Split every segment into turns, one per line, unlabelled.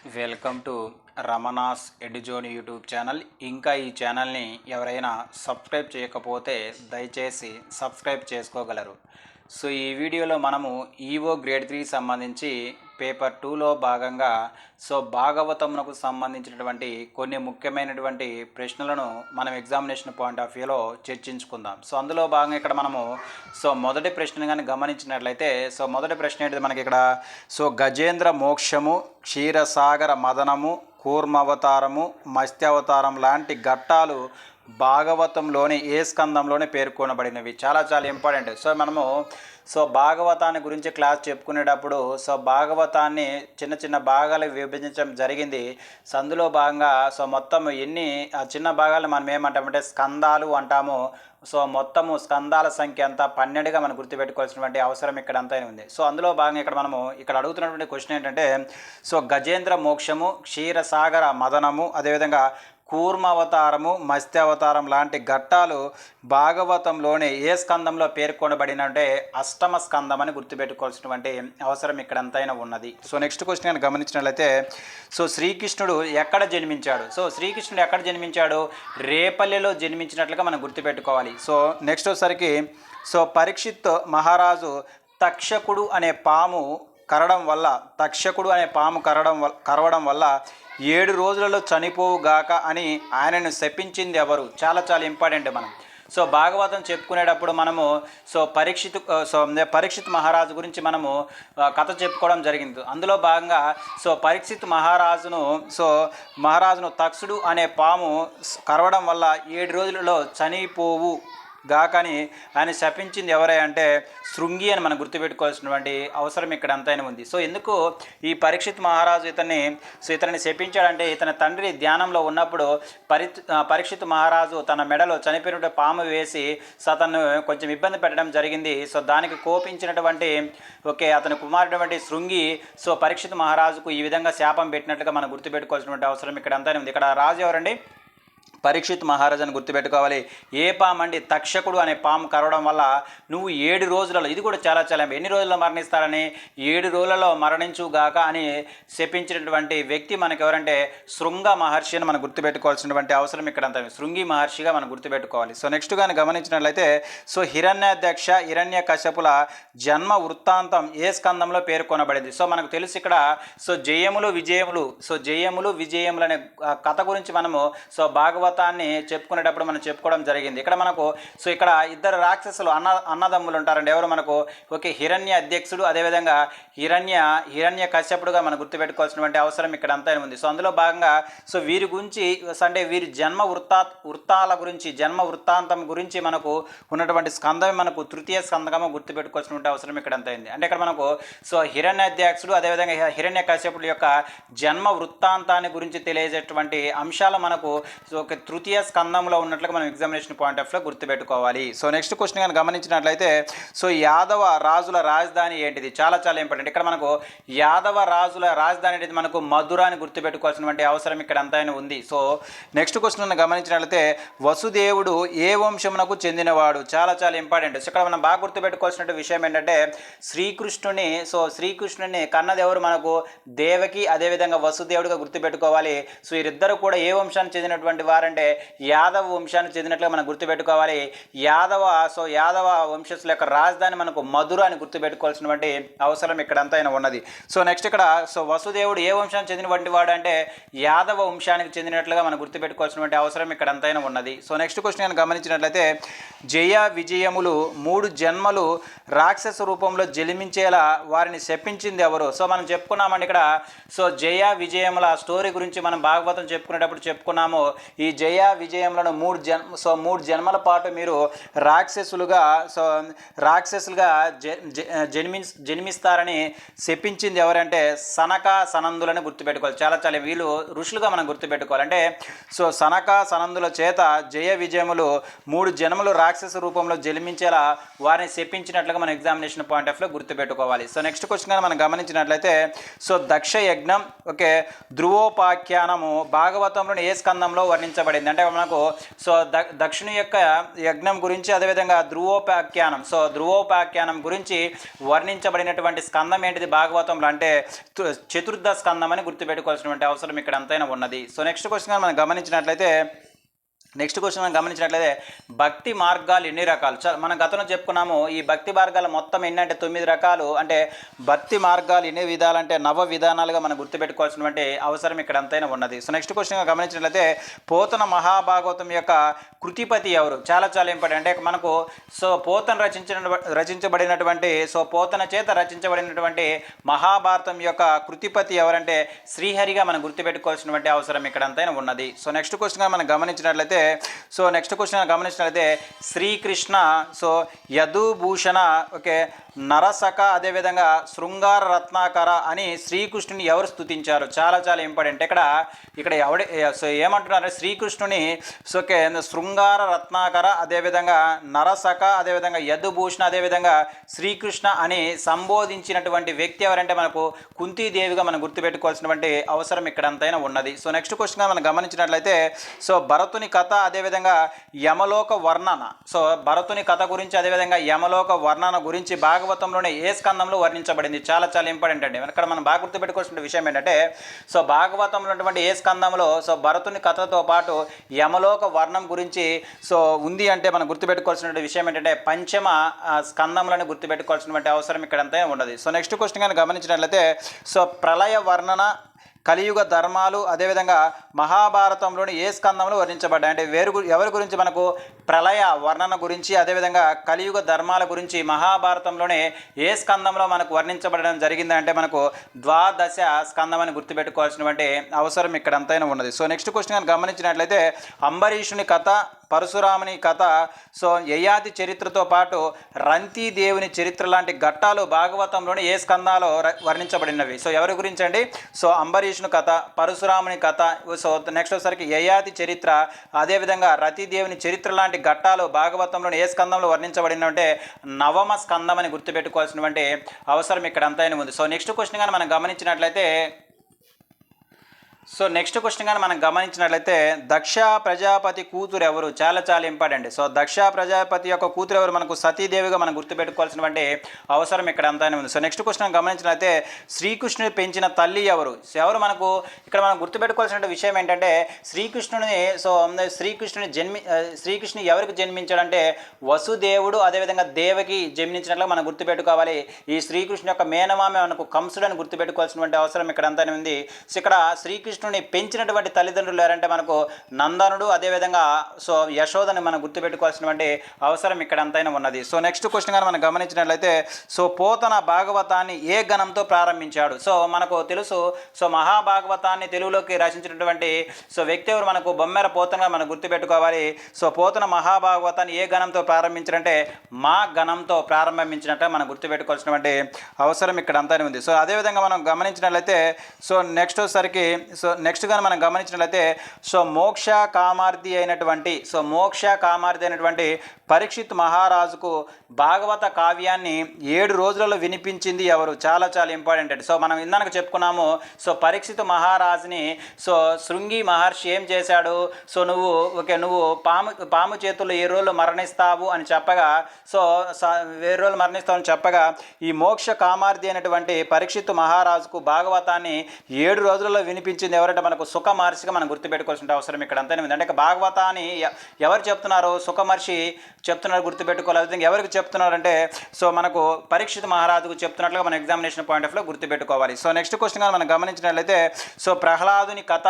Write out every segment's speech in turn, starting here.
Welcome to Ramana's Eduzone YouTube channel. ఇంకా ఈ ఛానల్ని ఎవరైనా సబ్స్క్రైబ్ చేయకపోతే దయచేసి సబ్స్క్రైబ్ చేసుకోగలరు. సో ఈ వీడియోలో మనము ఈవో గ్రేడ్ 3 సంబంధించి పేపర్ 2లో భాగంగా భాగవతమునకు సంబంధించినటువంటి కొన్ని ముఖ్యమైనటువంటి ప్రశ్నలను మనం ఎగ్జామినేషన్ పాయింట్ ఆఫ్ వ్యూలో చర్చించుకుందాం. అందులో భాగంగా ఇక్కడ మనము మొదటి ప్రశ్నను కానీ గమనించినట్లయితే మొదటి ప్రశ్న ఏంటిది మనకి ఇక్కడ గజేంద్ర మోక్షము, క్షీరసాగర మదనము, కూర్మావతారము, మత్స్యావతారం లాంటి ఘట్టాలు భాగవతంలోని ఏ స్కందంలోనే పేర్కొనబడినవి. చాలా ఇంపార్టెంట్. మనము భాగవతాన్ని గురించి క్లాస్ చెప్పుకునేటప్పుడు భాగవతాన్ని చిన్న చిన్న భాగాలకు విభజించడం జరిగింది. అందులో భాగంగా మొత్తం ఎన్ని చిన్న భాగాలను మనం ఏమంటామంటే స్కందాలు అంటాము. మొత్తము స్కందాల సంఖ్య అంతా 12గా మనం గుర్తుపెట్టుకోవాల్సినటువంటి అవసరం ఇక్కడ అంతా ఉంది. అందులో భాగంగా ఇక్కడ మనము అడుగుతున్నటువంటి క్వశ్చన్ ఏంటంటే గజేంద్ర మోక్షము, క్షీరసాగర మదనము, అదేవిధంగా కూర్మావతారము, మత్స్యావతారం లాంటి ఘట్టాలు భాగవతంలోనే ఏ స్కందంలో పేర్కొనబడినంటే అష్టమ స్కందం అని గుర్తుపెట్టుకోవాల్సినటువంటి అవసరం ఇక్కడ ఎంతైనా ఉన్నది. నెక్స్ట్ క్వశ్చన్ నేను గమనించినట్లయితే శ్రీకృష్ణుడు ఎక్కడ జన్మించాడు? శ్రీకృష్ణుడు ఎక్కడ జన్మించాడు? రేపల్లెలో జన్మించినట్లుగా మనం గుర్తుపెట్టుకోవాలి. నెక్స్ట్ వచ్చేసరికి పరీక్షిత్ మహారాజు తక్షకుడు అనే పాము కరవడం వల్ల 7 రోజులలో చనిపోవుగాక అని ఆయనను శపించింది ఎవరు? చాలా ఇంపార్టెంట్. మనం భాగవతం చెప్పుకునేటప్పుడు మనము పరీక్షిత్ మహారాజు గురించి మనము కథ చెప్పుకోవడం జరిగింది. అందులో భాగంగా పరీక్షిత్ మహారాజును తక్షుడు అనే పాము కరవడం వల్ల 7 రోజులలో చనిపోవు గాకని ఆయన శపించింది ఎవరై అంటే శృంగి అని మనం గుర్తుపెట్టుకోవాల్సినటువంటి అవసరం ఇక్కడ అంతైనా ఉంది. ఎందుకు ఈ పరీక్షిత్ మహారాజు ఇతన్ని శపించాడంటే ఇతని తండ్రి ధ్యానంలో ఉన్నప్పుడు పరీక్షిత్ మహారాజు తన మెడలో చనిపోయిన పాము వేసి అతను కొంచెం ఇబ్బంది పెట్టడం జరిగింది. దానికి కోపించినటువంటి అతని కుమారుడటువంటి శృంగి పరీక్షిత్ మహారాజుకు ఈ విధంగా శాపం పెట్టినట్లుగా మనం గుర్తుపెట్టుకోవాల్సినటువంటి అవసరం ఇక్కడ అంతైనా ఉంది. ఇక్కడ రాజు ఎవరండి? పరీక్షిత్ మహారాజాను గుర్తుపెట్టుకోవాలి. ఏ పాము అండి? తక్షకుడు అనే పాము కరవడం వల్ల నువ్వు 7 రోజులలో, ఇది కూడా చాలా ఎన్ని రోజుల్లో మరణిస్తారని, 7 రోజులలో మరణించుగాక అని శపించినటువంటి వ్యక్తి మనకు ఎవరంటే శృంగ మహర్షి అని మనం గుర్తుపెట్టుకోవాల్సినటువంటి అవసరం ఇక్కడ అంతా శృంగి మహర్షిగా మనం గుర్తుపెట్టుకోవాలి. నెక్స్ట్ కానీ గమనించినట్లయితే హిరణ్యాధ్యక్ష, హిరణ్య కశ్యపుల జన్మ వృత్తాంతం ఏ స్కందంలో పేర్కొనబడింది? మనకు తెలుసు ఇక్కడ జయములు విజయములు అనే కథ గురించి మనము భాగవతాన్ని చెప్పుకునేటప్పుడు మనం చెప్పుకోవడం జరిగింది. ఇక్కడ మనకు ఇక్కడ ఇద్దరు రాక్షసులు అన్నదమ్ములు ఉంటారండి. ఎవరు మనకు? హిరణ్య అధ్యక్షుడు, అదేవిధంగా హిరణ్య కశ్యపుడుగా మనం గుర్తుపెట్టుకోవాల్సినటువంటి అవసరం ఇక్కడ అంతా ఉంది. అందులో భాగంగా వీరి గురించి వీరి జన్మ వృత్తాంతం గురించి మనకు ఉన్నటువంటి స్కందం మనకు తృతీయ స్కందము గుర్తుపెట్టుకోవాల్సినటువంటి అవసరం ఇక్కడ అంతా ఉంది. అంటే ఇక్కడ మనకు హిరణ్యాధ్యక్షుడు, అదేవిధంగా హిరణ్య కశ్యపుడు యొక్క జన్మ వృత్తాంతాన్ని గురించి తెలియజేటువంటి అంశాలు మనకు తృతీయ స్కందంలో ఉన్నట్లుగా మనం ఎగ్జామినేషన్ పాయింట్ ఆఫ్ లో గుర్తుపెట్టుకోవాలి. నెక్స్ట్ క్వశ్చన్ కానీ గమనించినట్లయితే యాదవ రాజుల రాజధాని ఏంటిది? చాలా ఇంపార్టెంట్. ఇక్కడ మనకు యాదవ రాజుల రాజధాని అనేది మనకు మధుర అని గుర్తుపెట్టుకోవాల్సినటువంటి అవసరం ఇక్కడ అంతైనా ఉంది. నెక్స్ట్ క్వశ్చన్ గమనించినట్లయితే వసుదేవుడు ఏ వంశమునకు చెందినవాడు? చాలా ఇంపార్టెంట్. ఇక్కడ మనం బాగా గుర్తుపెట్టుకోవాల్సిన విషయం ఏంటంటే శ్రీకృష్ణుని కన్నది ఎవరు? మనకు దేవకి, అదేవిధంగా వసుదేవుడిగా గుర్తుపెట్టుకోవాలి. వీరిద్దరు కూడా ఏ వంశానికి చెందినటువంటి వారంటే యాదవ వంశానికి చెందినట్లుగా మనం గుర్తుపెట్టుకోవాలి. యాదవ వంశస్థుల యొక్క రాజధాని మనకు మధుర అని గుర్తుపెట్టుకోవాల్సినటువంటి అవసరం ఇక్కడ అంతైనా ఉన్నది. నెక్స్ట్ ఇక్కడ వసుదేవుడు ఏ వంశానికి చెందినటువంటి వాడు అంటే యాదవ వంశానికి చెందినట్లుగా మనం గుర్తుపెట్టుకోవాల్సినటువంటి అవసరం ఇక్కడ అంతైనా ఉన్నది. నెక్స్ట్ క్వశ్చన్ నేను గమనించినట్లయితే జయ విజయములు 3 జన్మలు రాక్షస రూపంలో జన్మించేలా వారిని శపించింది ఎవరు? మనం చెప్పుకున్నామండి ఇక్కడ జయ విజయముల స్టోరీ గురించి మనం భాగవతం చెప్పుకునేటప్పుడు చెప్పుకున్నాము. ఈ జయ విజయములను 3 జన్మల పాటు మీరు రాక్షసులుగా జన్మిస్తారని శపించింది ఎవరంటే సనక సనందులని గుర్తుపెట్టుకోవాలి. చాలా వీళ్ళు ఋషులుగా మనం గుర్తుపెట్టుకోవాలి. అంటే సనక సనందుల చేత జయ విజయములు 3 జన్మలు రాక్షస రూపంలో జన్మించేలా వారిని శపించినట్లుగా మన ఎగ్జామినేషన్ పాయింట్ ఆఫ్ లో గుర్తుపెట్టుకోవాలి. నెక్స్ట్ క్వశ్చన్ మనం గమనించినట్లయితే దక్ష యజ్ఞం ధ్రువోపాఖ్యానము భాగవతంలోని ఏ స్కందంలో వర్ణించబడింది? వర్ణించబడింది. అంటే మనకు సో దక్షిణ యొక్క యజ్ఞం గురించి, అదేవిధంగా ధ్రువోపాఖ్యానం, సో ధ్రువోపాఖ్యానం గురించి వర్ణించబడినటువంటి స్కందం ఏంటిది భాగవతంలో అంటే చతుర్థ స్కందం అని గుర్తుపెట్టుకోవాల్సినటువంటి అవసరం ఇక్కడ ఎంతైనా ఉన్నది. సో నెక్స్ట్ క్వశ్చన్ మనం గమనించినట్లయితే భక్తి మార్గాలు ఎన్ని రకాలు? మనం గతంలో చెప్పుకున్నాము. ఈ భక్తి మార్గాలు మొత్తం ఎన్ని అంటే 9 రకాలు. అంటే భక్తి మార్గాలు ఎన్ని విధాలంటే నవ విధానాలుగా మనం గుర్తుపెట్టుకోవాల్సినటువంటి అవసరం ఇక్కడ ఎంతైనా ఉన్నది. సో నెక్స్ట్ క్వశ్చన్ గమనించినట్లయితే పోతన మహాభాగవతం యొక్క కృతిపతి ఎవరు? చాలా ఇంపార్టెంట్. అంటే మనకు సో పోతన రచించబడినటువంటి పోతన చేత రచించబడినటువంటి మహాభారతం యొక్క కృతిపతి ఎవరంటే శ్రీహరిగా మనం గుర్తుపెట్టుకోవాల్సినటువంటి అవసరం ఇక్కడ ఎంతైనా ఉన్నది. సో నెక్స్ట్ క్వశ్చన్ మనం గమనించినట్లయితే శ్రీకృష్ణ యదుభూషణ నరసక అదేవిధంగా శృంగార రత్నాకర అని శ్రీకృష్ణుని ఎవరు స్తుతించారు? చాలా ఇంపార్టెంట్. ఇక్కడ ఏమంటున్నారంటే శ్రీకృష్ణుని శృంగార రత్నాకర, అదేవిధంగా నరసక, అదేవిధంగా యదుభూషణ, అదేవిధంగా శ్రీకృష్ణ అని సంబోధించినటువంటి వ్యక్తి ఎవరంటే మనకు కుంతీదేవిగా మనం గుర్తుపెట్టుకోవాల్సినటువంటి అవసరం ఇక్కడ అంతైనా ఉన్నది. సో నెక్స్ట్ క్వశ్చన్ మనం గమనించినట్లయితే భరతుని కథ, అదేవిధంగా యమలోక వర్ణన. భరతుని కథ గురించి, అదేవిధంగా యమలోక వర్ణన గురించి భాగవతంలోనే ఏ స్కందంలో వర్ణించబడింది? చాలా ఇంపార్టెంట్ అండి. ఇక్కడ మనం బాగా గుర్తుపెట్టుకోవాల్సిన విషయం ఏంటంటే భాగవతంలో ఉన్నటువంటి ఏ స్కందంలో భరతుని కథతో పాటు యమలోక వర్ణం గురించి ఉంది అంటే మనం గుర్తుపెట్టుకోవాల్సిన విషయం ఏంటంటే పంచమ స్కందంలోనే గుర్తుపెట్టుకోవాల్సినటువంటి అవసరం ఇక్కడంతా ఉన్నది. సో నెక్స్ట్ క్వశ్చన్ కానీ గమనించినట్లయితే ప్రళయ వర్ణన, కలియుగ ధర్మాలు, అదేవిధంగా మహాభారతంలోని ఏ స్కందంలో వర్ణించబడ్డాయి? అంటే ఎవరి గురించి మనకు ప్రళయ వర్ణన గురించి, అదేవిధంగా కలియుగ ధర్మాల గురించి మహాభారతంలోనే ఏ స్కందంలో మనకు వర్ణించబడడం జరిగిందంటే మనకు ద్వాదశ స్కందం అని గుర్తుపెట్టుకోవాల్సినటువంటి అవసరం ఇక్కడ అంతైనా ఉన్నది. సో నెక్స్ట్ క్వశ్చన్ గమనించినట్లయితే అంబరీషుని కథ, పరశురాముని కథ, యయాతి చరిత్రతో పాటు రంతిదేవుని చరిత్ర లాంటి ఘట్టాలు భాగవతంలోని ఏ స్కందాలో వర్ణించబడినవి? ఎవరి గురించి అండి? అంబరీషుని కథ, పరశురాముని కథ, నెక్స్ట్ వచ్చేసరికి యయాతి చరిత్ర, అదేవిధంగా రతిదేవుని చరిత్ర లాంటి ఘట్టాలు భాగవతంలోని ఏ స్కందంలో వర్ణించబడినంటే నవమ స్కందం అని గుర్తుపెట్టుకోవాల్సినటువంటి అవసరం ఇక్కడ అంతైనా ఉంది. నెక్స్ట్ క్వశ్చన్ కానీ మనం గమనించినట్లయితే దక్ష ప్రజాపతి కూతురు ఎవరు? చాలా ఇంపార్టెంట్. దక్ష ప్రజాపతి యొక్క కూతురు ఎవరు? మనకు సతీదేవిగా మనం గుర్తుపెట్టుకోవాల్సినటువంటి అవసరం ఇక్కడ అంతానే ఉంది. నెక్స్ట్ క్వశ్చన్ గమనించినట్లయితే శ్రీకృష్ణుని పెంచిన తల్లి ఎవరు? మనకు ఇక్కడ మనం గుర్తుపెట్టుకోవాల్సిన విషయం ఏంటంటే శ్రీకృష్ణుని ఎవరికి జన్మించాడంటే వసుదేవుడు, అదేవిధంగా దేవకి జన్మించినట్లుగా మనం గుర్తుపెట్టుకోవాలి. ఈ శ్రీకృష్ణుని యొక్క మేనమామ మనకు కంసుడు అని గుర్తుపెట్టుకోవాల్సినటువంటి అవసరం ఇక్కడ అంతానే ఉంది. ఇక్కడ శ్రీకృష్ణుని పెంచినటువంటి తల్లిదండ్రులు ఎవరంటే మనకు నందనుడు, అదేవిధంగా యశోదని మనం గుర్తుపెట్టుకోవాల్సినటువంటి అవసరం ఇక్కడ అంతైనా ఉన్నది. నెక్స్ట్ క్వశ్చన్ కానీ మనం గమనించినట్లయితే పోతన భాగవతాన్ని ఏ గణంతో ప్రారంభించాడు? మనకు తెలుసు మహాభాగవతాన్ని తెలుగులోకి రచించినటువంటి వ్యక్తి ఎవరు? మనకు బొమ్మెర పోతనగా మనం గుర్తుపెట్టుకోవాలి. పోతన మహాభాగవతాన్ని ఏ గణంతో ప్రారంభించారంటే మా గణంతో ప్రారంభించినట్టు మనం గుర్తుపెట్టుకోవాల్సినటువంటి అవసరం ఇక్కడ అంతైనా ఉంది. అదేవిధంగా మనం గమనించినట్లయితే నెక్స్ట్ కానీ మనం గమనించినట్లయితే మోక్ష కామార్థి అయినటువంటి పరీక్షిత్ మహారాజుకు భాగవత కావ్యాన్ని 7 రోజులలో వినిపించింది ఎవరు? చాలా ఇంపార్టెంట్ అండి. మనం ఇందాక చెప్పుకున్నాము. పరీక్షిత్ మహారాజుని శృంగి మహర్షి ఏం చేశాడు? నువ్వు పాము చేతుల్లో 7 రోజులు మరణిస్తావు అని చెప్పగా 7 రోజులు మరణిస్తావు అని చెప్పగా ఈ మోక్ష కామార్థి అయినటువంటి పరీక్షిత్ మహారాజుకు భాగవతాన్ని 7 రోజులలో వినిపించింది ఎవరంటే మనకు సుఖ మహర్షిగా మనం గుర్తుపెట్టుకోవాల్సిన అవసరం ఇక్కడ అంతనే ఉంది. అంటే భాగవతాన్ని ఎవరు చెప్తున్నారు? సుఖ మహర్షి చెప్తున్నారు, గుర్తుపెట్టుకోవాలి. ఎవరికి చెప్తున్నారంటే మనకు పరీక్షిత్ మహారాజుకు చెప్తున్నట్లుగా మన ఎగ్జామినేషన్ పాయింట్ ఆఫ్ లో గుర్తుపెట్టుకోవాలి. నెక్స్ట్ క్వశ్చన్ మనం గమనించినట్లయితే ప్రహ్లాదుని కథ,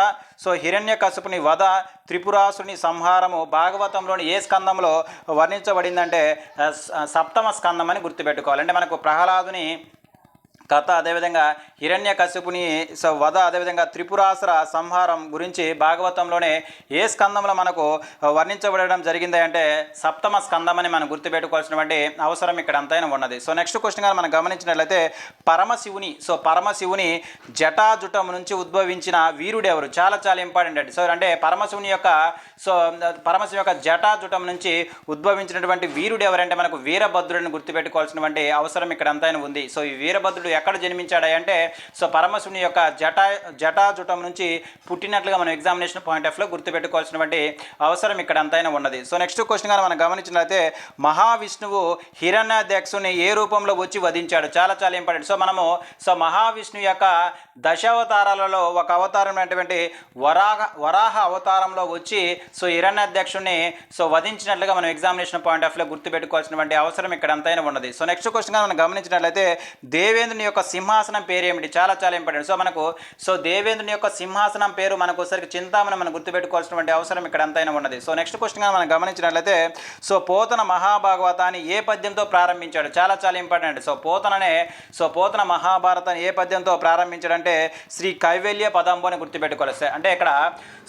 హిరణ్యకశిపుని వధ, త్రిపురాసుని సంహారము భాగవతంలోని ఏ స్కందంలో వర్ణించబడిందంటే సప్తమ స్కందం అని గుర్తుపెట్టుకోవాలి. అంటే మనకు ప్రహ్లాదుని కథ, అదేవిధంగా హిరణ్యకశిపుని వధ, అదేవిధంగా త్రిపురాసుర సంహారం గురించి భాగవతంలోనే ఏ స్కందంలో మనకు వర్ణించబడడం జరిగింది అంటే సప్తమ స్కందం అని మనం గుర్తుపెట్టుకోవాల్సినటువంటి అవసరం ఇక్కడ అంతైనా ఉన్నది. నెక్స్ట్ క్వశ్చన్ కానీ మనం గమనించినట్లయితే పరమశివుని జటాజుటం నుంచి ఉద్భవించిన వీరుడు ఎవరు? చాలా ఇంపార్టెంట్ అండి. అంటే పరమశివుని యొక్క జటాజుటం నుంచి ఉద్భవించినటువంటి వీరుడు ఎవరంటే మనకు వీరభద్రుడిని గుర్తుపెట్టుకోవాల్సినటువంటి అవసరం ఇక్కడ అంతైనా ఉంది. ఈ వీరభద్రుడు ఎక్కడ జన్మించాడు అంటే సో పరమశివుని యొక్క జటాజుటం నుంచి పుట్టినట్లుగా మనం ఎగ్జామినేషన్ పాయింట్ ఆఫ్ లో గుర్తుపెట్టుకోవాల్సినటువంటి అవసరం ఇక్కడ అంతైనా ఉన్నది. సో నెక్స్ట్ క్వశ్చన్ గా మనం గమనించినట్లయితే మహావిష్ణువు హిరణ్యాధ్యక్షుని ఏ రూపంలో వచ్చి వధించాడు? చాలా చాలా ఇంపార్టెంట్. సో మహావిష్ణువు యొక్క దశావతారాలలో ఒక అవతారం అయినటువంటి వరాహ అవతారంలో వచ్చి సో హిరణ్యాధ్యక్షుని సో వధించినట్లుగా మనం ఎగ్జామినేషన్ పాయింట్ ఆఫ్ లో గుర్తుపెట్టుకోవాల్సినటువంటి అవసరం ఇక్కడ అంతైనా ఉన్నది. సో నెక్స్ట్ క్వశ్చన్ గా మనం గమనించినట్లయితే దేవేంద్రుని యొక్క సింహాసనం పేరు ఏమిటి? చాలా చాలా ఇంపార్టెంట్. సో దేవేంద్రుని యొక్క సింహాసనం పేరు మనకు ఒకసారి చింతామణి మనం గుర్తుపెట్టుకోవాల్సినటువంటి అవసరం ఇక్కడ అంతైనా ఉన్నది. సో నెక్స్ట్ క్వశ్చన్ గా మనం గమనించినట్లయితే సో పోతన మహాభాగవతాన్ని ఏ పద్యంతో ప్రారంభించాడు? చాలా చాలా ఇంపార్టెంట్. సో పోతన మహాభారతాన్ని ఏ పద్యంతో ప్రారంభించాడంటే శ్రీ కైవల్య పదంబు అని గుర్తుపెట్టుకోవాలి. అంటే ఇక్కడ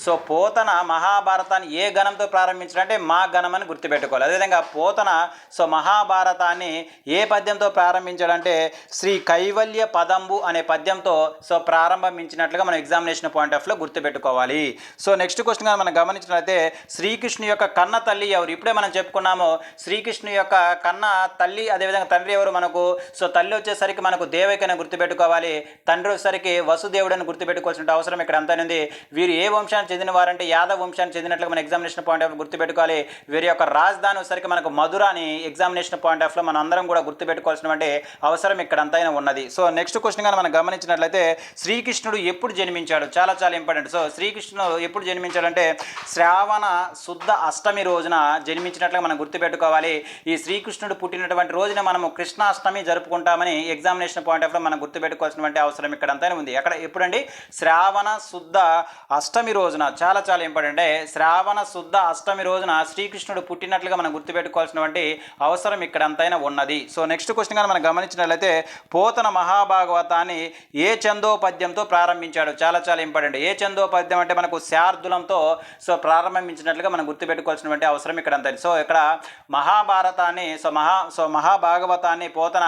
సో పోతన మహాభారతాన్ని ఏ గణంతో ప్రారంభించాడంటే మా గణం అని గుర్తుపెట్టుకోవాలి. అదేవిధంగా పోతన సో మహాభారతాన్ని ఏ పద్యంతో ప్రారంభించాడంటే శ్రీ కైవల్య పదంబు అనే పద్యంతో సో ప్రారంభించినట్లుగా మనం ఎగ్జామినేషన్ పాయింట్ ఆఫ్ లో గుర్తుపెట్టుకోవాలి. సో నెక్స్ట్ క్వశ్చన్ గా మనం గమనించినట్లయితే శ్రీకృష్ణు యొక్క కన్న తల్లి ఎవరు? ఇప్పుడే మనం చెప్పుకున్నాము శ్రీకృష్ణు యొక్క కన్న తల్లి, అదేవిధంగా తండ్రి ఎవరు మనకు? సో తల్లి వచ్చేసరికి మనకు దేవకి అని గుర్తుపెట్టుకోవాలి, తండ్రి వచ్చేసరికి వసుదేవుడు అని గుర్తుపెట్టుకోవాల్సిన అవసరం ఇక్కడ అంతా ఉంది. వీరు ఏ వంశానికి చెందిన వారంటే యాదవ్ వంశానికి చెందినట్లుగా మన ఎగ్జామినేషన్ పాయింట్ ఆఫ్ గుర్తుపెట్టుకోవాలి. వీరి యొక్క రాజధాని వచ్చేసరికి మనకు మధుర అని ఎగ్జామినేషన్ పాయింట్ ఆఫ్ లో మనం అందరం కూడా గుర్తుపెట్టుకోవాల్సినటువంటి అవసరం ఇక్కడ అంతా ఉన్నది. సో నెక్స్ట్ క్వశ్చన్ గా మనం గమనించినట్లయితే శ్రీకృష్ణుడు ఎప్పుడు జన్మించాడు? చాలా చాలా ఇంపార్టెంట్. సో శ్రీకృష్ణుడు ఎప్పుడు జన్మించాడంటే శ్రావణ శుద్ధ అష్టమి రోజున జన్మించినట్లుగా మనం గుర్తుపెట్టుకోవాలి. ఈ శ్రీకృష్ణుడు పుట్టినటువంటి రోజున మనము కృష్ణాష్టమి జరుపుకుంటామని ఎగ్జామినేషన్ పాయింట్ ఆఫ్ లో మనం గుర్తుపెట్టుకోవాల్సినటువంటి అవసరం ఇక్కడ అంతా ఉంది. అక్కడ ఎప్పుడండి? శ్రావణ శుద్ధ అష్టమి రోజున. చాలా చాలా ఇంపార్టెంట్. శ్రావణ శుద్ధ అష్టమి రోజున శ్రీకృష్ణుడు పుట్టినట్లుగా మనం గుర్తుపెట్టుకోవాల్సినటువంటి అవసరం ఇక్కడ అంతైనా ఉన్నది. సో నెక్స్ట్ క్వశ్చన్ గా మనం గమనించినట్లయితే పోతన మహాభాగవతాన్ని ఏ చందోపద్యంతో ప్రారంభించాడు? చాలా చాలా ఇంపార్టెంట్. ఏ చందోపద్యం అంటే మనకు శార్దులంతో సో ప్రారంభించినట్లుగా మనం గుర్తుపెట్టుకోవాల్సినటువంటి అవసరం ఇక్కడ అంతా. సో ఇక్కడ మహాభారతాన్ని మహాభాగవతాన్ని పోతన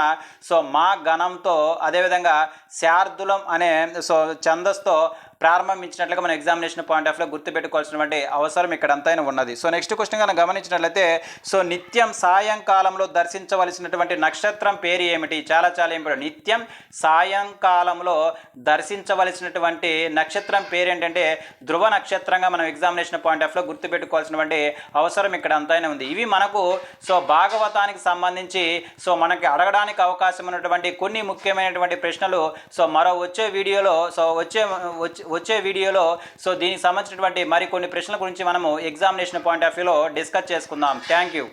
సో మా గణంతో అదేవిధంగా శార్దులం అనే సో ఛందస్తో ప్రారంభించినట్లుగా మనం ఎగ్జామినేషన్ పాయింట్ ఆఫ్ లో గుర్తుపెట్టుకోవాల్సినటువంటి అవసరం ఇక్కడ అంతైనా ఉన్నది. సో నెక్స్ట్ క్వశ్చన్ గా గమనించినట్లయితే సో నిత్యం సాయంకాలంలో దర్శించవలసినటువంటి నక్షత్రం పేరు ఏమిటి? చాలా చాలా ఇంపార్టెంట్. నిత్యం సాయంకాలంలో దర్శించవలసినటువంటి నక్షత్రం పేరు ఏంటంటే ధ్రువ నక్షత్రంగా మనం ఎగ్జామినేషన్ పాయింట్ ఆఫ్ లో గుర్తుపెట్టుకోవాల్సినటువంటి అవసరం ఇక్కడ అంతైనా ఉంది. ఇవి మనకు సో భాగవతానికి సంబంధించి సో మనకి అడగడానికి అవకాశం ఉన్నటువంటి కొన్ని ముఖ్యమైనటువంటి ప్రశ్నలు సో మరో వచ్చే వీడియోలో సో దీనికి సంబంధించినటువంటి మరికొన్ని ప్రశ్నల గురించి మనము ఎగ్జామినేషన్ పాయింట్ ఆఫ్ వ్యూలో డిస్కస్ చేసుకుందాం. Thank you.